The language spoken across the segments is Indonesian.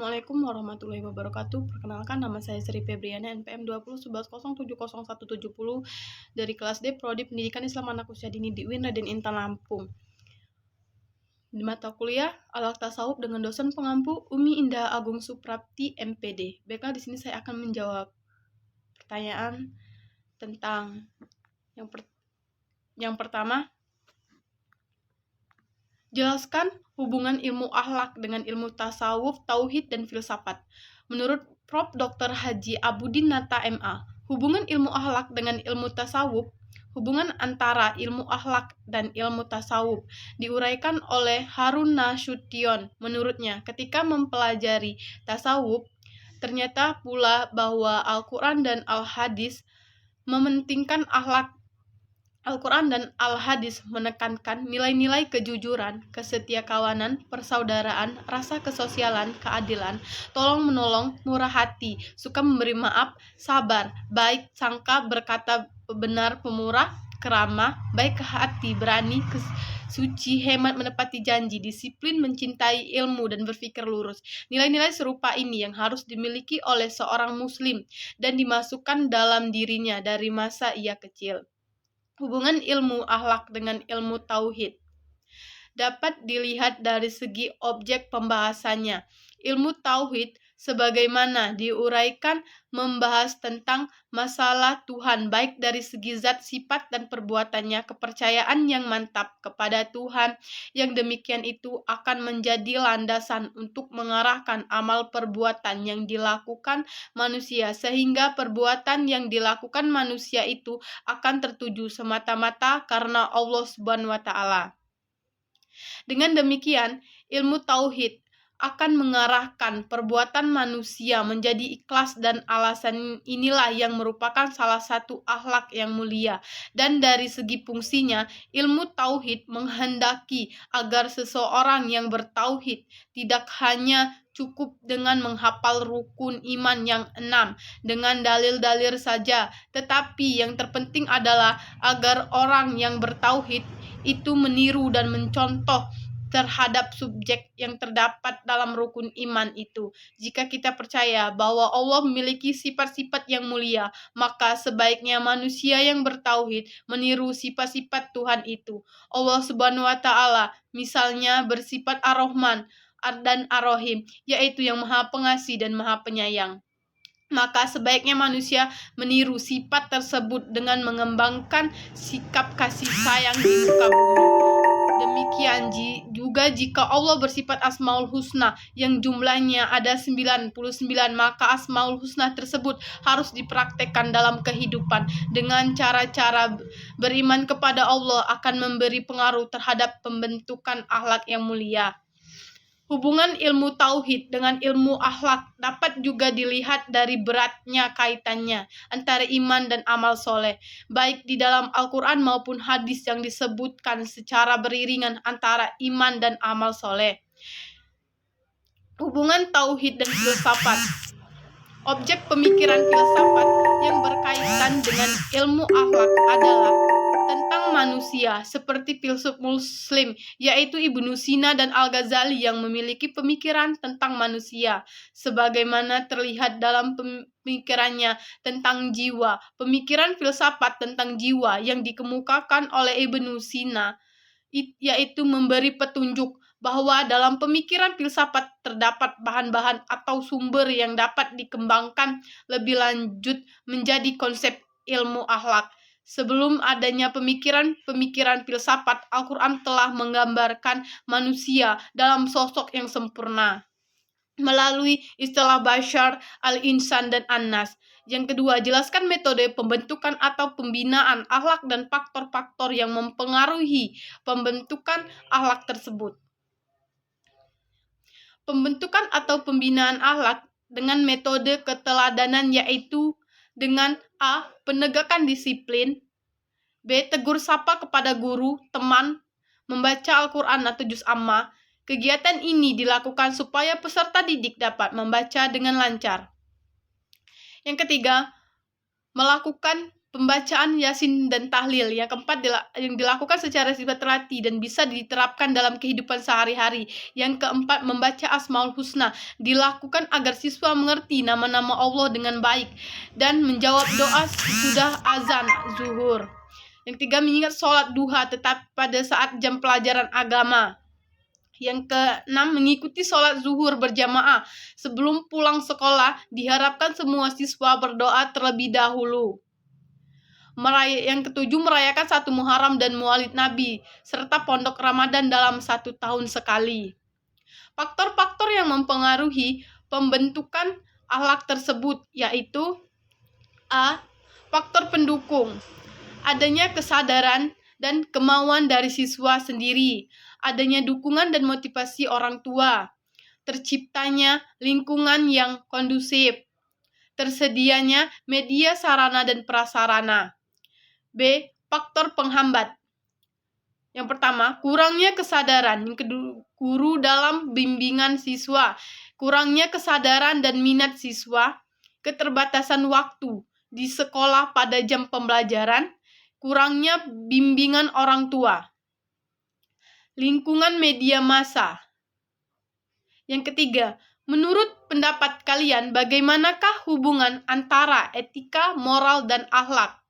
Assalamualaikum warahmatullahi wabarakatuh. Perkenalkan, nama saya Sri Febriana, NPM 2011070170 dari kelas D Prodi Pendidikan Islam Anak Usia Dini di UIN Raden Intan Lampung. Di mata kuliah Al Tasawuf dengan dosen pengampu Umi Indah Agung Suprapti MPD. Baiklah, di sini saya akan menjawab pertanyaan tentang yang pertama. Jelaskan hubungan ilmu akhlak dengan ilmu tasawuf, tauhid, dan filsafat. Menurut Prof. Dr. Haji Abudin-Nata MA, hubungan ilmu akhlak dengan ilmu tasawuf, hubungan antara ilmu akhlak dan ilmu tasawuf diuraikan oleh Harun Nasution. Menurutnya, ketika mempelajari tasawuf, ternyata pula bahwa Al-Quran dan Al-Hadis mementingkan akhlak. Al-Quran dan Al-Hadis menekankan nilai-nilai kejujuran, kesetiakawanan, persaudaraan, rasa kesosialan, keadilan, tolong-menolong, murah hati, suka memberi maaf, sabar, baik sangka, berkata benar, pemurah, keramah, baik hati, berani, suci, hemat, menepati janji, disiplin, mencintai ilmu, dan berpikir lurus. Nilai-nilai serupa ini yang harus dimiliki oleh seorang muslim dan dimasukkan dalam dirinya dari masa ia kecil. Hubungan ilmu akhlak dengan ilmu tauhid dapat dilihat dari segi objek pembahasannya. Ilmu tauhid sebagaimana diuraikan membahas tentang masalah Tuhan, baik dari segi zat, sifat, dan perbuatannya. Kepercayaan yang mantap kepada Tuhan yang demikian itu akan menjadi landasan untuk mengarahkan amal perbuatan yang dilakukan manusia, sehingga perbuatan yang dilakukan manusia itu akan tertuju semata-mata karena Allah Subhanahu wa Ta'ala. Dengan demikian, ilmu tauhid akan mengarahkan perbuatan manusia menjadi ikhlas, dan alasan inilah yang merupakan salah satu akhlak yang mulia. Dan dari segi fungsinya, ilmu tauhid menghendaki agar seseorang yang bertauhid tidak hanya cukup dengan menghafal rukun iman yang 6 dengan dalil-dalil saja, tetapi yang terpenting adalah agar orang yang bertauhid itu meniru dan mencontoh terhadap subjek yang terdapat dalam rukun iman itu. Jika kita percaya bahwa Allah memiliki sifat-sifat yang mulia, maka sebaiknya manusia yang bertauhid meniru sifat-sifat Tuhan itu. Allah Subhanahu wa Ta'ala misalnya bersifat Ar-Rahman dan Ar-Rahim, yaitu yang Maha Pengasih dan Maha Penyayang. Maka sebaiknya manusia meniru sifat tersebut dengan mengembangkan sikap kasih sayang di muka bumi. Demikian juga jika Allah bersifat Asmaul Husna yang jumlahnya ada 99, maka Asmaul Husna tersebut harus dipraktekkan dalam kehidupan. Dengan cara-cara beriman kepada Allah akan memberi pengaruh terhadap pembentukan akhlak yang mulia. Hubungan ilmu tauhid dengan ilmu akhlak dapat juga dilihat dari beratnya kaitannya antara iman dan amal soleh, baik di dalam Al-Quran maupun hadis yang disebutkan secara beriringan antara iman dan amal soleh. Hubungan tauhid dan filsafat. Objek pemikiran filsafat yang berkaitan dengan ilmu akhlak adalah tentang manusia, seperti filsuf Muslim, yaitu Ibnu Sina dan Al-Ghazali yang memiliki pemikiran tentang manusia, sebagaimana terlihat dalam pemikirannya tentang jiwa. Pemikiran filsafat tentang jiwa yang dikemukakan oleh Ibnu Sina yaitu memberi petunjuk bahwa dalam pemikiran filsafat terdapat bahan-bahan atau sumber yang dapat dikembangkan lebih lanjut menjadi konsep ilmu akhlak. Sebelum adanya pemikiran filsafat, Al-Quran telah menggambarkan manusia dalam sosok yang sempurna melalui istilah Bashar, Al-Insan, dan An-Nas. Yang kedua, jelaskan metode pembentukan atau pembinaan akhlak dan faktor-faktor yang mempengaruhi pembentukan akhlak tersebut. Pembentukan atau pembinaan akhlak dengan metode keteladanan yaitu dengan A. Penegakan disiplin, B. Tegur sapa kepada guru, teman, membaca Al-Quran atau juz amma. Kegiatan ini dilakukan supaya peserta didik dapat membaca dengan lancar. Yang ketiga, melakukan pembacaan Yasin dan tahlil. Yang keempat, yang dilakukan secara sifat terlatih dan bisa diterapkan dalam kehidupan sehari-hari. Yang keempat, membaca Asmaul Husna, dilakukan agar siswa mengerti nama-nama Allah dengan baik dan menjawab doa sudah azan zuhur. Yang tiga, mengingat sholat duha tetap pada saat jam pelajaran agama. Yang keenam, mengikuti sholat zuhur berjamaah. Sebelum pulang sekolah, diharapkan semua siswa berdoa terlebih dahulu. Yang ketujuh, merayakan 1 Muharram dan Maulid Nabi, serta pondok Ramadan dalam 1 tahun sekali. Faktor-faktor yang mempengaruhi pembentukan akhlak tersebut yaitu A. Faktor pendukung. Adanya kesadaran dan kemauan dari siswa sendiri, adanya dukungan dan motivasi orang tua, terciptanya lingkungan yang kondusif, tersedianya media sarana dan prasarana. B. Faktor penghambat. Yang pertama, kurangnya kesadaran. Yang kedua, guru dalam bimbingan siswa, kurangnya kesadaran dan minat siswa, keterbatasan waktu di sekolah pada jam pembelajaran, kurangnya bimbingan orang tua, lingkungan media massa. Yang ketiga, menurut pendapat kalian, bagaimanakah hubungan antara etika, moral, dan akhlak?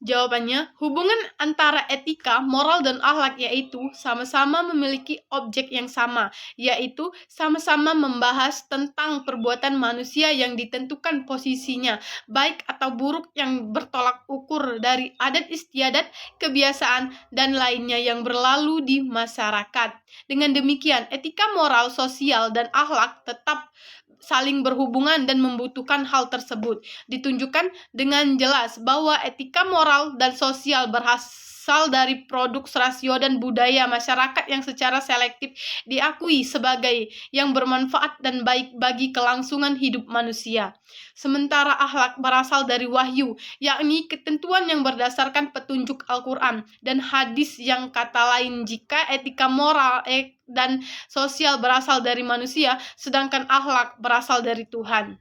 Jawabannya, hubungan antara etika, moral, dan akhlak yaitu sama-sama memiliki objek yang sama, yaitu sama-sama membahas tentang perbuatan manusia yang ditentukan posisinya, baik atau buruk, yang bertolak ukur dari adat istiadat, kebiasaan, dan lainnya yang berlalu di masyarakat. Dengan demikian, etika, moral, sosial, dan akhlak tetap saling berhubungan dan membutuhkan hal tersebut. Ditunjukkan dengan jelas bahwa etika, moral, dan sosial berasal dari produk rasio dan budaya masyarakat yang secara selektif diakui sebagai yang bermanfaat dan baik bagi kelangsungan hidup manusia. Sementara akhlak berasal dari wahyu, yakni ketentuan yang berdasarkan petunjuk Al-Quran dan hadis. Yang kata lain, jika etika, moral, dan sosial berasal dari manusia, sedangkan akhlak berasal dari Tuhan.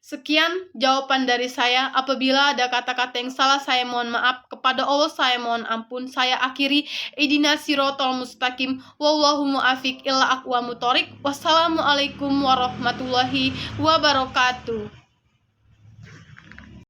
Sekian jawaban dari saya. Apabila ada kata-kata yang salah, saya mohon maaf. Kepada Allah saya mohon ampun. Saya akhiri, ihdinas sirotol mustaqim, wallahu mu'afiq illa aqwamut thoriq. Wassalamualaikum warahmatullahi wabarakatuh.